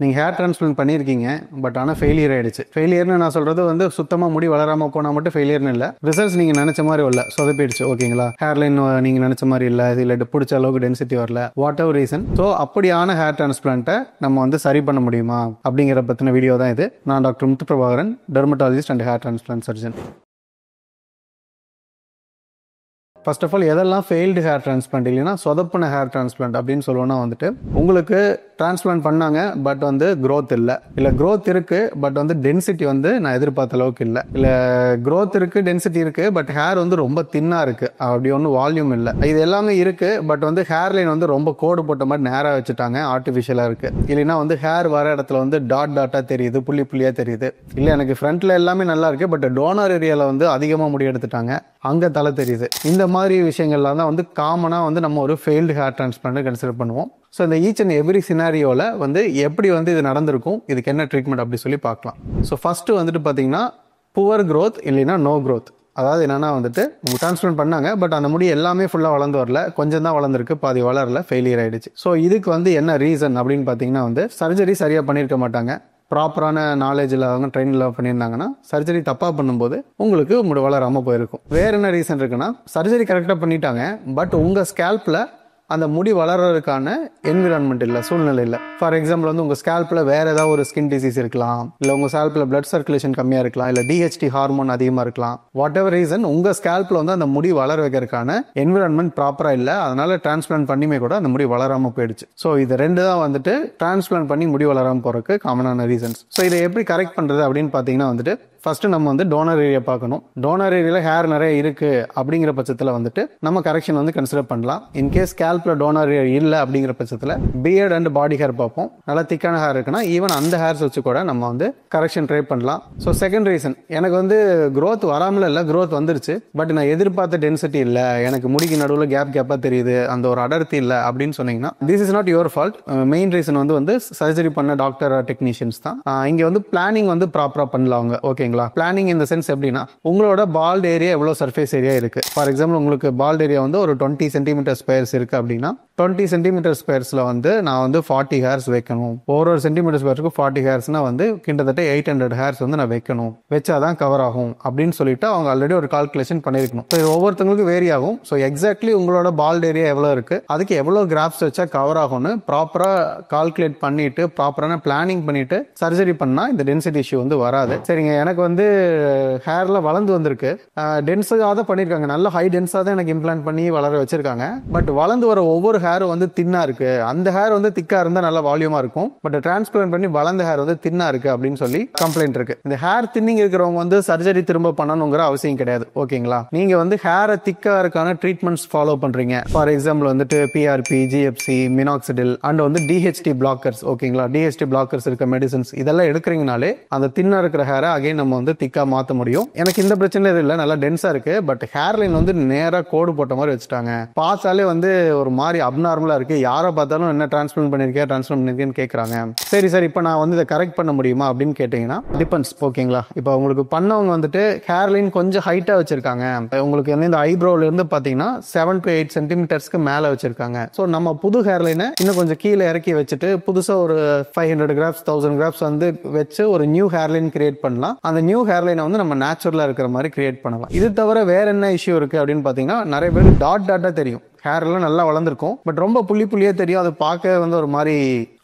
நீங்கள் hair transplant பண்ணியிருக்கீங்க, but ஆனால் ஃபெயிலியர் ஆகிடுச்சு. ஃபெயிலியர்னு நான் சொல்கிறது வந்து சுத்தமாக முடி வளராமல் போனால் மட்டும் ஃபெயிலியர்னு இல்லை, ரிசல்ட்ஸ் நீங்கள் நினச்ச மாதிரி வரல, சொதப்பிடுச்சு. ஓகேங்களா, ஹேர்லைன் நீங்கள் நினச்ச மாதிரி இல்லை, இல்லை பிடிச்ச அளவுக்கு டென்சிட்டி வரல, வாட் எவர் ரீசன். ஸோ அப்படியான ஹேர் டிரான்ஸ்பிளான்ட்டை நம்ம வந்து சரி பண்ண முடியுமா அப்படிங்கிற பற்றின வீடியோ தான் இது. நான் doctor Muthu Prabhakaran, dermatologist and hair transplant surgeon. First of all, எதெல்லாம் ஃபெயில்டு ஹேர் டிரான்ஸ்பிளான்ட் இல்லைன்னா சொதப்பின ஹேர் டிரான்ஸ்பிளான்ட் அப்படின்னு சொல்லுவோன்னா வந்துட்டு, உங்களுக்கு டிரான்ஸ்பிளான்ட் பண்ணாங்க பட் வந்து க்ரோத் இல்லை க்ரோத் இருக்கு பட் வந்து டென்சிட்டி வந்து நான் எதிர்பார்த்த அளவுக்கு இல்லை க்ரோத் இருக்கு, டென்சிட்டி இருக்கு, பட் ஹேர் வந்து ரொம்ப தின்னா இருக்கு, அப்படி ஒன்றும் வால்யூம் இல்லை. இது எல்லாமே இருக்கு, பட் வந்து ஹேர் லைன் வந்து ரொம்ப கோடு போட்ட மாதிரி நேராக வச்சுட்டாங்க, ஆர்டிஃபிஷியலாக இருக்கு. இல்லைன்னா வந்து ஹேர் வர இடத்துல வந்து டாட்டாக தெரியுது, புள்ளியாக தெரியுது. இல்லை எனக்கு ஃப்ரண்ட்ல எல்லாமே நல்லா இருக்கு, பட் டோனர் ஏரியாவில் வந்து அதிகமாக முடி எடுத்துட்டாங்க, அங்கே தலை தெரியுது. இந்த மாதிரி விஷயங்கள்லாம் தான் வந்து காமனாக வந்து நம்ம ஒரு ஃபெயில்டு ஹேர் டிரான்ஸ்பிளான்ட் கன்சிடர் பண்ணுவோம். ஸோ இந்த ஈச் அண்ட் எவ்ரி சினாரியோவில் வந்து எப்படி வந்து இது நடந்திருக்கும், இதுக்கு என்ன ட்ரீட்மெண்ட் அப்படி சொல்லி பார்க்கலாம். ஸோ ஃபஸ்ட்டு வந்துட்டு பார்த்தீங்கன்னா புவர் க்ரோத் இல்லைன்னா நோ க்ரோத். அதாவது என்னன்னா வந்துட்டு டிரான்ஸ்பிளான்ட் பண்ணாங்க, பட் அந்த முடி எல்லாமே ஃபுல்லாக வளர்ந்து வரல, கொஞ்சம் தான் வளர்ந்துருக்கு, பாதி வளரல, ஃபெயிலியர் ஆகிடுச்சு. ஸோ இதுக்கு வந்து என்ன ரீசன் அப்படின்னு பார்த்தீங்கன்னா வந்து சர்ஜரி சரியாக பண்ணியிருக்க மாட்டாங்க. ப்ராப்பரான நாலேஜில் அவங்க ட்ரெயினில் பண்ணியிருந்தாங்கன்னா சர்ஜரி தப்பாக பண்ணும்போது உங்களுக்கு முடி வளராமல் போயிருக்கும். வேறு என்ன ரீசன் இருக்குன்னா, சர்ஜரி கரெக்டாக பண்ணிட்டாங்க, பட் உங்கள் ஸ்கேல்பில் அந்த முடி வளர்றதுக்கான என்விரான்மெண்ட் இல்லை, சூழ்நிலை இல்லை. ஃபார் எக்ஸாம்பிள் வந்து உங்கள் ஸ்கேல்பில் வேறு ஏதாவது ஒரு ஸ்கின் டிசீஸ் இருக்கலாம், இல்லை உங்கள் ஸ்கேல்பில் பிளட் சர்க்குலேஷன் கம்மியாக இருக்கலாம், இல்லை டிஹெச்டி ஹார்மோன் அதிகமாக இருக்கலாம். வாட் எவர் ரீசன், உங்கள் ஸ்கேல்பில் வந்து அந்த முடி வளர வைக்கிறதுக்கான என்விரான்மெண்ட் ப்ராப்பராக இல்லை, அதனால டிரான்ஸ்பிளான்ட் பண்ணியுமே கூட அந்த முடி வளராமல் போயிடுச்சு. ஸோ இது ரெண்டு தான் வந்துட்டு டிரான்ஸ்பிளான்ட் பண்ணி முடி வளராமல் போகிறதுக்கு காமனான ரீசன்ஸ். ஸோ இதை எப்படி கரெக்ட் பண்ணுறது அப்படின்னு பார்த்தீங்கன்னா வந்துட்டு, ஃபர்ஸ்ட் நம்ம வந்து டோனர் ஏரியா பார்க்கணும். டோனர் ஏரியாவில் ஹேர் நிறைய இருக்கு அப்படிங்கிற பட்சத்தில் வந்துட்டு நம்ம கரெக்ஷன் வந்து கன்சிடர் பண்ணலாம். இன்கேஸ் ஸ்கேல்ப்ல டோனர் ஏரியா இல்லை அப்படிங்கிற பட்சத்தில் பியர்ட் அண்ட் பாடி ஹேர் பார்ப்போம். நல்லா திக்கான ஹேர் இருக்குன்னா ஈவன் அந்த ஹேர்ஸ் வச்சு கூட நம்ம வந்து கரெக்ஷன் ட்ரை பண்ணலாம். ஸோ செகண்ட் ரீசன், எனக்கு வந்து க்ரோத் வராமல் இல்லை, க்ரோத் வந்துருச்சு, பட் நான் எதிர்பார்த்த டென்சிட்டி இல்லை, எனக்கு முடிக்கு நடுவில் கேப்பாக தெரியுது, அந்த ஒரு அடர்த்தி இல்லை அப்படின்னு சொன்னீங்கன்னா this is not your fault. Main reason வந்து சர்ஜரி பண்ண டாக்டர் டெக்னீஷியன்ஸ் தான். இங்கே வந்து பிளானிங் வந்து ப்ராப்பராக பண்ணலாம் அவங்க. ஓகேங்களா, பிளானிங் இந்த சென்ஸ் எப்படின்னா, உங்களோட பால்ட் ஏரியா எவ்வளவு சர்ஃபேஸ் ஏரியா இருக்கு. ஃபார் எக்ஸாம்பிள் உங்களுக்கு பால்ட் ஏரியா வந்து ஒரு 20 சென்டிமீட்டர் ஸ்கொயர்ஸ் இருக்கு அப்படின்னா 20 சென்டிமீட்டர் ஸ்கொயர்ஸ்ல வந்து நான் வந்து 40 ஹேர்ஸ் வைக்கணும். ஒரு சென்டிமீட்டர் ஸ்கொயருக்கு 40 ஹேர்ஸ்னா வந்து கிட்டத்தட்ட 800 ஹேர்ஸ் வந்து நான் வைக்கணும், வச்சாதான் கவர் ஆகும் அப்படின்னு சொல்லிட்டு அவங்க ஆல்ரெடி ஒரு கால்குலேஷன் பண்ணிருக்கணும். ஸோ ஒவ்வொருத்தவங்களுக்கு வேரி ஆகும். ஸோ எக்ஸாக்ட்லி உங்களோட பால்ட் ஏரியா எவ்வளவு இருக்கு, அதுக்கு எவ்வளவு கிராஃப்ஸ் வச்சா கவர் ஆகும்னு ப்ராப்பரா கால்குலேட் பண்ணிட்டு ப்ராப்பரான பிளானிங் பண்ணிட்டு சர்ஜரி பண்ணா இந்த டென்சிட்டி இஷ்யூ வந்து வராது. சரிங்க, எனக்கு வந்து ஹேர்ல வளர்ந்து வந்திருக்கு, டென்ஸாக தான் பண்ணியிருக்காங்க, நல்ல ஹை டென்ஸாக தான் எனக்கு இம்ப்ளான்ட் பண்ணி வளர வச்சிருக்காங்க, பட் வளர்ந்து வர ஒவ்வொரு ஹேர் வந்து தின்னா இருக்கு, அந்த ஹேர் வந்து திக்கா இருந்தா நல்ல வால்யூமா இருக்கும், பட் டிரான்ஸ்பிளான்ட் பண்ணி வளர்ந்த ஹேர் வந்து தின்னா இருக்கு அப்படின்னு சொல்லி கம்ப்ளைண்ட் இருக்கு. இந்த ஹேர் தின்னிங் இருக்கிறவங்க வந்து சர்ஜரி திரும்ப பண்ணணுங்கிற அவசியம் கிடையாது. ஓகேங்களா, நீங்க வந்து ஹேரை திக்கா இருக்கான ட்ரீட்மெண்ட்ஸ் ஃபாலோ பண்றீங்க. ஃபார் எக்ஸாம்பிள் வந்துட்டு பிஆர்பி, ஜிஎஃப்சி, மினாக்சிடில் அண்ட் வந்து டிஹெச்டி பிளாக்கர்ஸ். ஓகேங்களா, டிஹெச்டி பிளாக்கர்ஸ் இருக்க மெடிசன்ஸ் இதெல்லாம் எடுக்கிறீங்கனாலே அந்த தின்னா இருக்கிற ஹேரை அகைன் நம்ம வந்து திக்கா மாற்ற முடியும். எனக்கு இந்த பிரச்சனை இல்லை, நல்லா டென்ஸா இருக்கு, பட் ஹேர் லைன் வந்து நேரா கோடு போட்ட மாதிரி வச்சுட்டாங்க, பார்த்தாலே வந்து ஒரு மாதிரி அப்நார்மலா இருக்கு, யாரை பார்த்தாலும் என்ன டிரான்ஸ்பிளான்ட் பண்ணிருக்கேன்னு கேட்கறாங்க. சரி சார், இப்போ நான் வந்து இதை கரெக்ட் பண்ண முடியுமா அப்படின்னு கேட்டீங்கன்னா டிபெண்ட்ஸ். ஓகேங்களா, இப்போ உங்களுக்கு பண்ணவங்க வந்துட்டு ஹேர் லைன் கொஞ்சம் ஹைட்டா வச்சிருக்காங்க, உங்களுக்கு வந்து இந்த ஐப்ரோல இருந்து பாத்தீங்கன்னா 7 to 8 சென்டிமீட்டர்ஸ்க்கு மேல வச்சிருக்காங்க. ஸோ நம்ம புது ஹேர் லைனை இன்னும் கொஞ்சம் கீழே இறக்கி வச்சுட்டு புதுசா ஒரு 500 கிராஃப்ஸ் 1000 கிராஃப்ஸ் வந்து வச்சு ஒரு நியூ ஹேர் லைன் கிரியேட் பண்ணலாம். அந்த நியூ ஹேர் லைனை வந்து நம்ம நேச்சுரலா இருக்கிற மாதிரி கிரியேட் பண்ணலாம். இது தவிர வேற என்ன இஷ்யூ இருக்கு அப்படின்னு பாத்தீங்கன்னா, நிறைய பேர் டாட்டா தெரியும், ஹேர் எல்லாம் நல்லா வளர்ந்துருக்கும், பட் ரொம்ப புள்ளியே தெரியும், அது பார்க்க வந்து ஒரு மாதிரி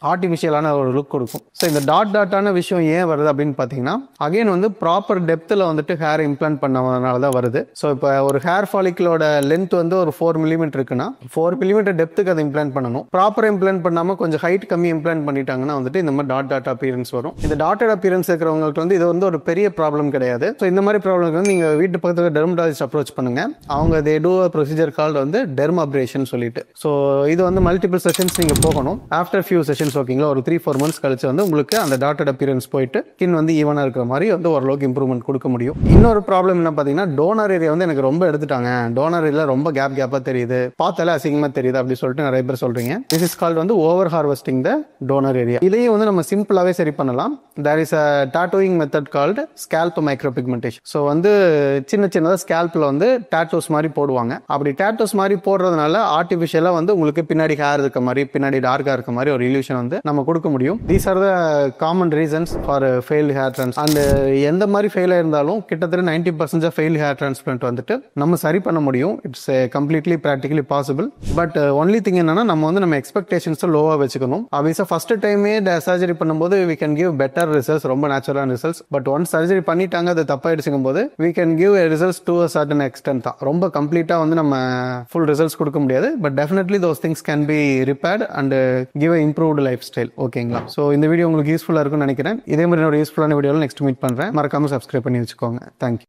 ஆர்டிஃபிஷியலான ஒரு லுக் கொடுக்கும். ஸோ இந்த டாட்டான விஷயம் ஏன் வருது அப்படின்னு பார்த்தீங்கன்னா, அகைன் வந்து ப்ராப்பர் டெப்த்தில் வந்துட்டு ஹேர் இம்ப்ளான்ட் பண்ணனால தான் வருது. ஸோ இப்போ ஒரு ஹேர் ஃபாலிக்கலோட லென்த் வந்து ஒரு 4 மில்லிமீட்டர் இருக்குன்னா 4 மில்லிமீட்டர் டெப்த்துக்கு அதை இம்ப்ளான்ட் பண்ணணும். ப்ராப்பர் இம்ப்ளான்ட் பண்ணாமல் கொஞ்சம் ஹைட் கம்மி இம்ப்ளான்ட் பண்ணிட்டாங்கன்னா வந்துட்டு இந்த மாதிரி டாட் அப்பியரன்ஸ் வரும். இந்த டாட்டட் அப்பியரன்ஸ் இருக்கிறவங்களுக்கு வந்து இது வந்து ஒரு பெரிய ப்ராப்ளம் கிடையாது. ஸோ இந்த மாதிரி ப்ராப்ளம் வந்து நீங்கள் வீட்டு பக்கத்தில் டெர்மடாலஜிஸ்ட் அப்ரோச் பண்ணுங்க. அவங்க they do a procedure called வந்து டெர்மாப்ரேஷன் சொல்லிட்டு. ஸோ இது வந்து மல்டிபிள் செஷன்ஸ் நீங்கள் போகணும். ஆஃப்டர் ஃபியூ செஷன்ஸ் ஓகேங்களா, ஒரு 3-4 மந்த்ஸ் கழிச்சு வந்து உங்களுக்கு அந்த டாட்டட் அப்பியரன்ஸ் போயிட்டு ஸ்கின் வந்து ஈவனாக இருக்கிற மாதிரி வந்து ஓரளவுக்கு இம்ப்ரூவ்மெண்ட் கொடுக்க முடியும். இன்னொரு ப்ராப்ளம் என்ன பார்த்தீங்கன்னா, டோனர் ஏரியா வந்து எனக்கு ரொம்ப எடுத்துட்டாங்க, டோனர் ஏரியா ரொம்ப கேப்பாக தெரியுது, பார்த்தாலே அசிங்கமாக தெரியுது அப்படி சொல்லிட்டு நிறைய பேர் சொல்றீங்க. திஸ் இஸ் கால்ட் வந்து over harvesting the donor area. இதையும் வந்து நம்ம சிம்பிளாகவே சரி பண்ணலாம். There is a tattooing method called scalp micro pigmentation. So வந்து சின்னதாக ஸ்கேல்ப்ல வந்து டாட்டூஸ் மாதிரி போடுவாங்க. அப்படி டாட்டூஸ் மாதிரி போடுறதுனால பண்றதுனால ஆர்டிஃபிஷியலா வந்து உங்களுக்கு பின்னாடி ஹேர் இருக்க மாதிரி, பின்னாடி டார்க்கா இருக்க மாதிரி ஒரு இல்யூஷன் வந்து நம்ம கொடுக்க முடியும். These are the common reasons for failed hair transplant. And எந்த மாதிரி ஃபெயில் ஆயிருந்தாலும் கிட்டத்தட்ட 90% ஆஃப் ஃபெயில்டு ஹேர் டிரான்ஸ்பிளான்ட் வந்துட்டு நம்ம சரி பண்ண முடியும். It's completely practically possible. But only thing என்னன்னா நம்ம எக்ஸ்பெக்டேஷன்ஸ் லோவா வச்சுக்கணும். ஆப்வியஸா ஃபர்ஸ்ட் டைமே சர்ஜரி பண்ணும்போது we can give better results, ரொம்ப நேச்சுரலான ரிசல்ட்ஸ். பட் ஒன்ஸ் சர்ஜரி பண்ணிட்டாங்க, அது தப்பாயிடுச்சுங்கும் போது we can give a results to a certain extent தான். ரொம்ப கம்ப்ளீட்டா வந்து நம்ம ஃபுல் ரிசல்ட்ஸ் கொடுக்க முடியாது. But definitely those things can be repaired and give a improved lifestyle. ஓகேங்களா? ஸோ இந்த வீடியோ உங்களுக்கு யூஸ்ஃபுல்லா இருக்கும்னு நினைக்கிறேன். இதே மாதிரி ஒரு யூஸ்ஃபுல்லான வீடியோவில் நெக்ஸ்ட் மீட் பண்றேன். மறக்காம சப்ஸ்கிரைப் பண்ணி வச்சுக்கோங்க. தேங்க்யூ.